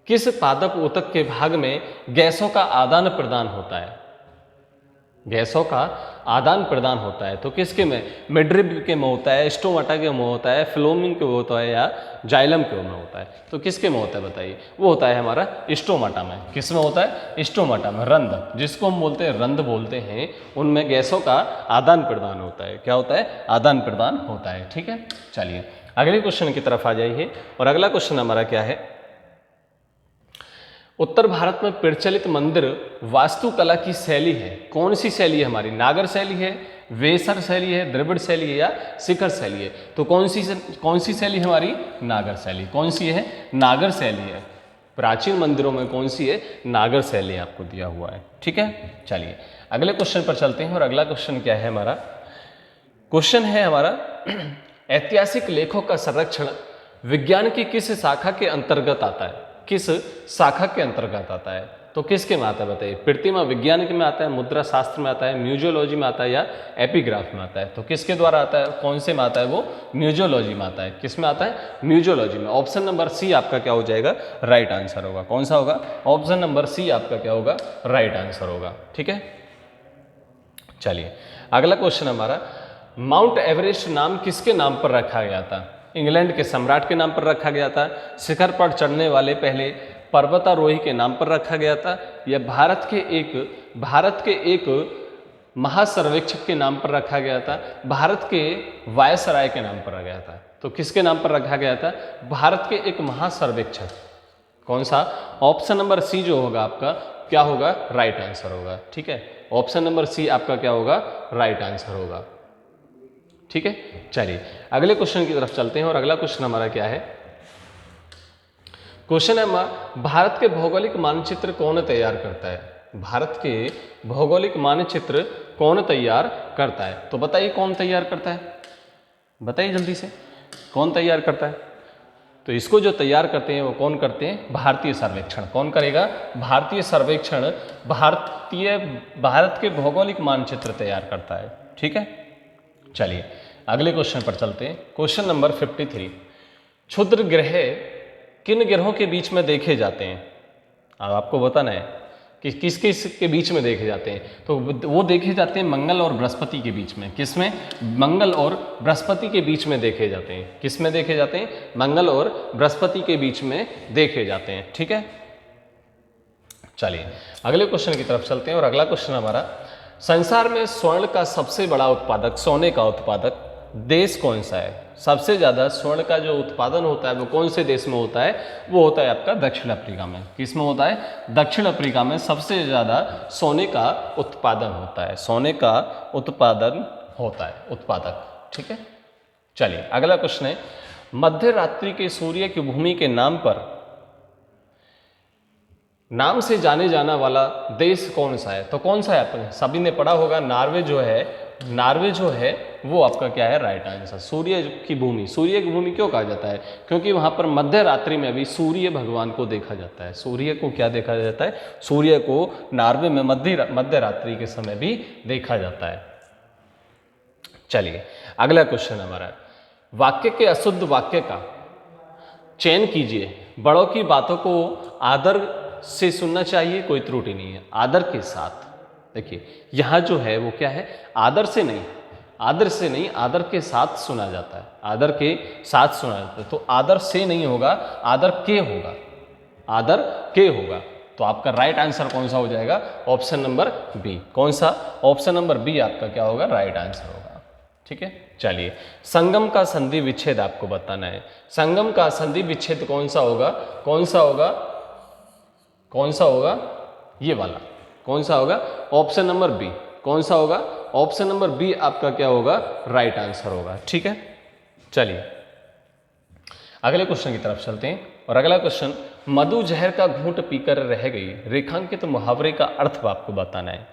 किस पादप ऊतक के भाग में गैसों का आदान प्रदान होता है, गैसों का आदान प्रदान होता है। तो किसके में, मिड्रिब के में होता है, स्टोमाटा के में होता है, फ्लोमिंग के में होता है, या जाइलम के में होता है। तो किसके में होता है बताइए, वो होता है हमारा स्टोमाटा में। किस में होता है, स्टोमाटा में। रंध्र, जिसको हम बोलते हैं रंध्र बोलते हैं, उनमें गैसों का आदान प्रदान होता है। क्या होता है, आदान प्रदान होता है। ठीक है, चलिए अगले क्वेश्चन की तरफ आ जाइए और अगला क्वेश्चन हमारा क्या है, उत्तर भारत में प्रचलित मंदिर वास्तुकला की शैली है, कौन सी शैली है हमारी, नागर शैली है, वेसर शैली है, द्रविड़ शैली है, या शिखर शैली है। तो कौन सी शैली हमारी, नागर शैली। कौन सी है, नागर शैली है। प्राचीन मंदिरों में कौन सी है, नागर शैली आपको दिया हुआ है। ठीक है, चलिए अगले क्वेश्चन पर चलते हैं और अगला क्वेश्चन क्या है हमारा, क्वेश्चन है हमारा ऐतिहासिक लेखों का संरक्षण विज्ञान की किस शाखा के अंतर्गत आता है, किस शाखा के अंतर्गत आता है। तो किसके में आता है बताइए, प्रतिमा विज्ञान के में आता है, मुद्रा शास्त्र में आता है, म्यूजियोलॉजी में आता है, या एपिग्राफ में आता है। तो किसके द्वारा आता है, कौन से में आता है वो, म्यूजियोलॉजी में आता है। किस में आता है, म्यूजियोलॉजी में। ऑप्शन नंबर सी आपका क्या हो जाएगा, राइट आंसर होगा। कौन सा होगा, ऑप्शन नंबर सी आपका क्या होगा, राइट आंसर होगा। ठीक है, चलिए अगला क्वेश्चन हमारा, माउंट एवरेस्ट नाम किसके नाम पर रखा गया था, इंग्लैंड के सम्राट के नाम पर रखा गया था, शिखर पर चढ़ने वाले पहले पर्वतारोही के नाम पर रखा गया था, या भारत के एक महासर्वेक्षक के नाम पर रखा गया था, भारत के वायसराय के नाम पर रखा गया था। तो किसके नाम पर रखा गया था, भारत के एक महासर्वेक्षक। कौन सा, ऑप्शन नंबर सी जो होगा आपका क्या होगा, राइट आंसर होगा। ठीक है, ऑप्शन नंबर सी आपका क्या होगा, राइट आंसर होगा। ठीक है, चलिए अगले क्वेश्चन की तरफ चलते हैं और अगला क्वेश्चन हमारा क्या है, क्वेश्चन है भारत के भौगोलिक मानचित्र कौन तैयार करता है, भारत के भौगोलिक मानचित्र कौन तैयार करता है। तो बताइए कौन तैयार करता है, बताइए जल्दी से, कौन तैयार करता है। तो इसको जो तैयार करते हैं वो कौन करते हैं, भारतीय सर्वेक्षण। कौन करेगा, भारतीय सर्वेक्षण भारत के भौगोलिक मानचित्र तैयार करता है। ठीक है, चलिए अगले क्वेश्चन पर चलते हैं, क्वेश्चन नंबर 53, क्षुद्र ग्रह किन ग्रहों के बीच में देखे जाते हैं। अब आपको बताना है कि किस किस के बीच में देखे जाते हैं। तो वो देखे जाते हैं मंगल और बृहस्पति के बीच में। किसमें, मंगल और बृहस्पति के बीच में देखे जाते हैं। किस में देखे जाते हैं, मंगल और बृहस्पति के बीच में देखे जाते हैं। ठीक है, चलिए अगले क्वेश्चन की तरफ चलते हैं और अगला क्वेश्चन हमारा, संसार में स्वर्ण का सबसे बड़ा उत्पादक, सोने का उत्पादक देश कौन सा है। सबसे ज़्यादा स्वर्ण का जो उत्पादन होता है वो कौन से देश में होता है, वो होता है आपका दक्षिण अफ्रीका में। किस में होता है, दक्षिण अफ्रीका में सबसे ज़्यादा सोने का उत्पादन होता है, सोने का उत्पादन होता है, उत्पादक। ठीक है, चलिए अगला क्वेश्चन है, मध्य रात्रि के सूर्य की भूमि के नाम से जाने जाना वाला देश कौन सा है। तो कौन सा है, आपने सभी ने पढ़ा होगा, नार्वे जो है वो आपका क्या है, राइट आंसर। सूर्य की भूमि क्यों कहा जाता है, क्योंकि वहां पर मध्य रात्रि में भी सूर्य भगवान को देखा जाता है। सूर्य को क्या देखा जाता है, सूर्य को नार्वे में मध्य रात्रि के समय भी देखा जाता है। चलिए अगला क्वेश्चन हमारा, वाक्य के अशुद्ध वाक्य का चयन कीजिए। बड़ों की बातों को आदर से सुनना चाहिए, कोई त्रुटि नहीं है, आदर के साथ। देखिए यहां जो है वो क्या है, आदर से नहीं, आदर के साथ सुना जाता है, आदर के साथ सुना जाता है। तो आदर से नहीं होगा, आदर के होगा। तो आपका राइट आंसर कौन सा हो जाएगा, ऑप्शन नंबर बी। कौन सा, ऑप्शन नंबर बी आपका क्या होगा, राइट आंसर होगा। ठीक है, चलिए संगम का संधि विच्छेद आपको बताना है। संगम का संधि विच्छेद कौन सा होगा, कौन सा होगा? ये वाला। कौन सा होगा? Option number B. कौन सा होगा? ऑप्शन नंबर बी आपका क्या होगा? राइट आंसर होगा। ठीक है, चलिए अगले क्वेश्चन की तरफ चलते हैं। और अगला क्वेश्चन, मधु जहर का घूंट पीकर रह गई, रेखांकित मुहावरे का अर्थ आपको बताना है।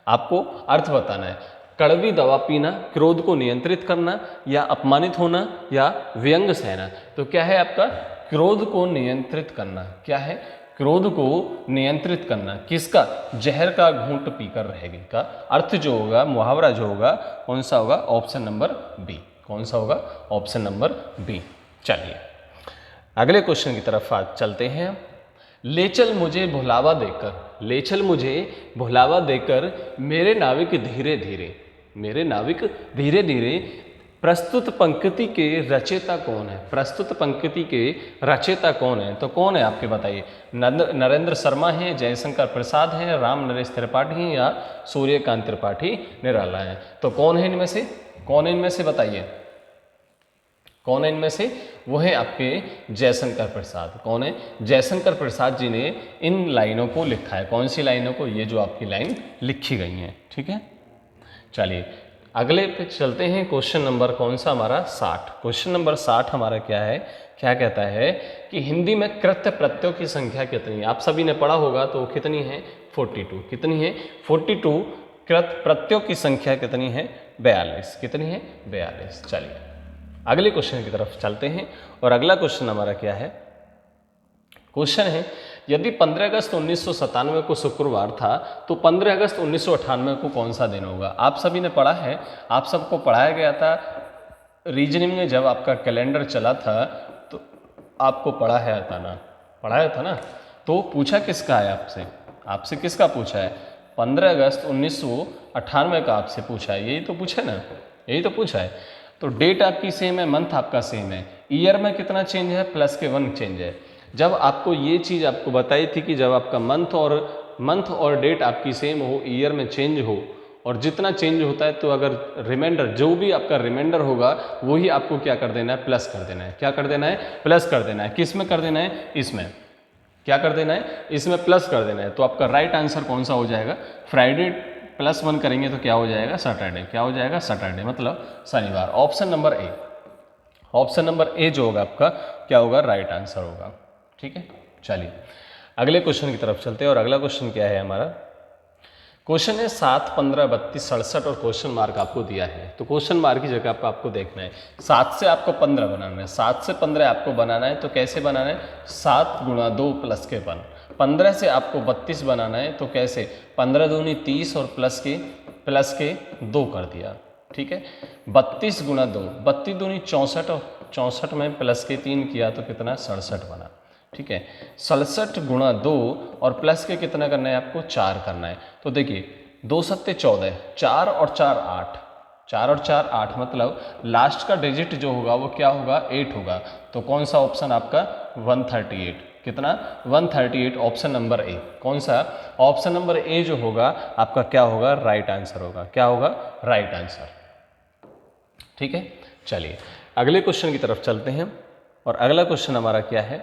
आपको अर्थ बताना है। कड़वी दवा पीना, क्रोध को नियंत्रित करना, या अपमानित होना, या व्यंग सहना। तो क्या है आपका? क्रोध को नियंत्रित करना। क्या है? क्रोध को नियंत्रित करना। किसका? जहर का घूंट पीकर रह गई का अर्थ जो होगा, मुहावरा जो होगा, कौन सा होगा? Option number B. कौन सा होगा? Option number B. चलिए अगले क्वेश्चन की तरफ आज चलते हैं। ले चल मुझे भुलावा देकर, ले चल मुझे भुलावा देकर, मेरे नाविक धीरे धीरे, मेरे नाविक धीरे धीरे, प्रस्तुत पंक्ति के रचयिता कौन है? प्रस्तुत पंक्ति के रचयिता कौन है? तो कौन है आपके बताइए? नरेंद्र शर्मा है, जयशंकर प्रसाद हैं, राम नरेश त्रिपाठी हैं, या सूर्यकांत त्रिपाठी निराला है? तो कौन है इनमें से? कौन है इनमें से बताइए? कौन है इनमें से? वो है आपके जयशंकर प्रसाद। कौन है? जयशंकर प्रसाद जी ने इन लाइनों को लिखा है। कौन सी लाइनों को? ये जो आपकी लाइन लिखी गई हैं। ठीक है, चलिए अगले पे चलते हैं। क्वेश्चन नंबर कौन सा हमारा? 60। क्वेश्चन नंबर 60 हमारा क्या है? क्या कहता है कि हिंदी में कृत्य प्रत्ययों की संख्या कितनी है? आप सभी ने पढ़ा होगा, तो कितनी है? 42। कितनी है? 42। कृत प्रत्ययों की संख्या कितनी है? 42। कितनी है? 42। चलिए अगले क्वेश्चन की तरफ चलते हैं। और अगला क्वेश्चन हमारा क्या है? क्वेश्चन है, यदि 15 अगस्त 1997 को शुक्रवार था, तो 15 अगस्त 1998 को कौन सा दिन होगा? आप सभी ने पढ़ा है, आप सबको पढ़ाया गया था रीजनिंग में, जब आपका कैलेंडर चला था तो आपको पढ़ाया था ना। तो पूछा किसका है आपसे? आपसे किसका पूछा है? 15 अगस्त 1998 का आपसे पूछा है। यही तो पूछा है ना, यही तो पूछा है। तो डेट आपकी सेम है, मंथ आपका सेम है, ईयर में कितना चेंज है? प्लस के 1 चेंज है। जब आपको ये चीज़ आपको बताई थी कि जब आपका मंथ और डेट आपकी सेम हो, ईयर में चेंज हो, और जितना चेंज होता है तो अगर रिमाइंडर, जो भी आपका रिमाइंडर होगा वही आपको क्या कर देना है? प्लस कर देना है। क्या कर देना है? प्लस कर देना है। किस में कर देना है? इसमें। क्या कर देना है? इसमें प्लस कर देना है। तो आपका राइट आंसर कौन सा हो जाएगा? फ्राइडे प्लस 1 करेंगे तो क्या हो जाएगा? सैटरडे। क्या हो जाएगा? सैटरडे, मतलब शनिवार। Option number A. Option number A जो होगा आपका क्या होगा? राइट आंसर होगा। ठीक है, चलिए अगले क्वेश्चन की तरफ चलते हैं। और अगला क्वेश्चन क्या है हमारा? क्वेश्चन है 7, 15, 32, 67 और क्वेश्चन मार्क आपको दिया है। तो क्वेश्चन मार्क की जगह पर आपको देखना है 7 से आपको 15 बनाना है। 7 से 15 आपको बनाना है, तो कैसे बनाना है? 7 गुणा 2 प्लस के 1। 15 से आपको 32 बनाना है, तो कैसे? 15 दूनी 30 और प्लस के 2 कर दिया। ठीक है, 32 गुणा 2, 32 दूनी 64, और 64 में प्लस के 3 किया तो कितना? 67 बना। ठीक है, 67 गुणा 2 और प्लस के कितना करना है आपको? 4 करना है। तो देखिए 2 सत्ते 14, 4 और 4 8, 4 और 4 8, मतलब लास्ट का डिजिट जो होगा वो क्या होगा? 8 होगा। तो कौन सा ऑप्शन आपका? 138। कितना? 138, ऑप्शन नंबर ए। कौन सा? ऑप्शन नंबर ए जो होगा आपका क्या होगा? राइट आंसर होगा। क्या होगा? Right answer. ठीक है, चलिए अगले क्वेश्चन की तरफ चलते हैं। और अगला क्वेश्चन हमारा क्या है?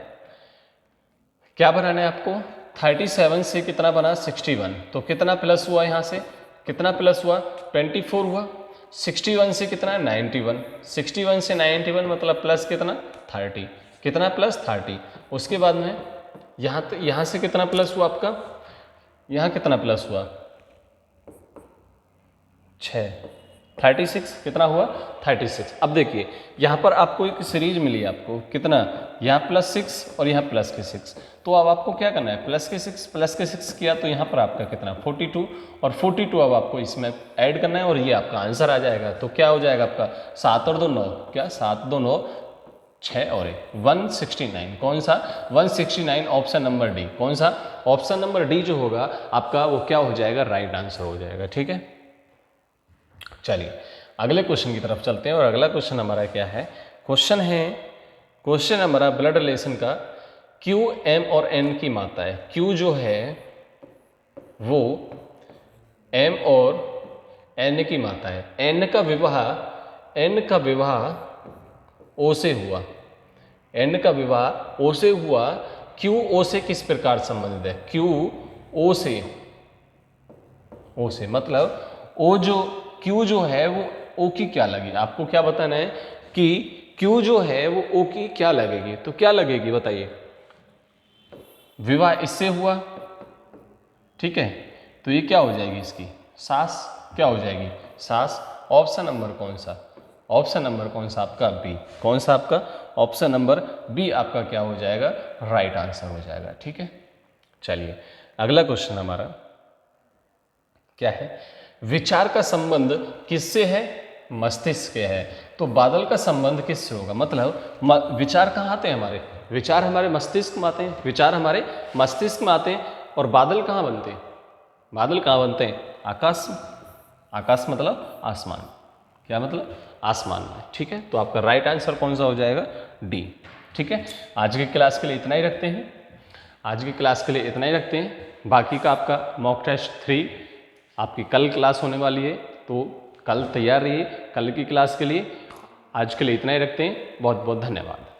क्या बनाना है आपको? 37 से कितना बना? 61। तो कितना प्लस हुआ यहाँ से? कितना प्लस हुआ? 24 हुआ। 61 से कितना? 91। 61 से 91 मतलब प्लस कितना? 30। कितना? प्लस 30। उसके बाद में यहाँ से कितना प्लस हुआ आपका? यहाँ कितना प्लस हुआ? 6। 36 कितना हुआ? 36। अब देखिए यहाँ पर आपको एक सीरीज मिली आपको, कितना? यहाँ +6 और यहाँ प्लस के 6। तो अब आपको क्या करना है? प्लस के 6 किया तो यहाँ पर आपका कितना? 42, और 42 अब आपको इसमें ऐड करना है और ये आपका आंसर आ जाएगा। तो क्या हो जाएगा आपका? 7 और 2 9, क्या? 7 2 9, 6 और 1 169। कौन सा? 169, ऑप्शन नंबर डी। कौन सा? ऑप्शन नंबर डी जो होगा आपका वो क्या हो जाएगा? राइट आंसर हो जाएगा। ठीक है, चलिए अगले क्वेश्चन की तरफ चलते हैं। और अगला क्वेश्चन हमारा क्या है? क्वेश्चन हमारा ब्लड रिलेशन का। Q, M और N की माता है। Q जो है वो M और N की माता है। N का विवाह O से हुआ। N का विवाह O से हुआ, क्यू ओ से किस प्रकार संबंधित है? क्यू ओ से मतलब ओ जो क्यू जो है वो ओ की क्या लगी, आपको क्या बताना है कि क्यू जो है वो ओ की क्या लगेगी। तो क्या लगेगी बताइए? विवाह इससे हुआ, ठीक है, तो ये क्या हो जाएगी इसकी सास, क्या हो जाएगी सास। ऑप्शन नंबर कौन सा? ऑप्शन नंबर कौन सा आपका? बी। कौन सा आपका? ऑप्शन नंबर बी आपका क्या हो जाएगा? राइट आंसर हो जाएगा। ठीक है, चलिए अगला क्वेश्चन हमारा क्या है? विचार का संबंध किससे है? मस्तिष्क से है। तो बादल का संबंध किससे होगा? मतलब विचार कहाँ आते हैं हमारे? विचार हमारे मस्तिष्क में आते हैं, विचार हमारे मस्तिष्क में आते हैं। और बादल कहाँ बनते हैं? बादल कहाँ बनते हैं? आकाश में। आकाश मतलब आसमान। क्या मतलब? आसमान में। ठीक है, तो आपका राइट आंसर कौन सा हो जाएगा? डी। ठीक है, आज की क्लास के लिए इतना ही रखते हैं। आज की क्लास के लिए इतना ही रखते हैं। बाकी का आपका मॉक टेस्ट 3 आपकी कल क्लास होने वाली है, तो कल तैयार रहिए कल की क्लास के लिए। आज के लिए इतना ही रखते हैं। बहुत बहुत धन्यवाद।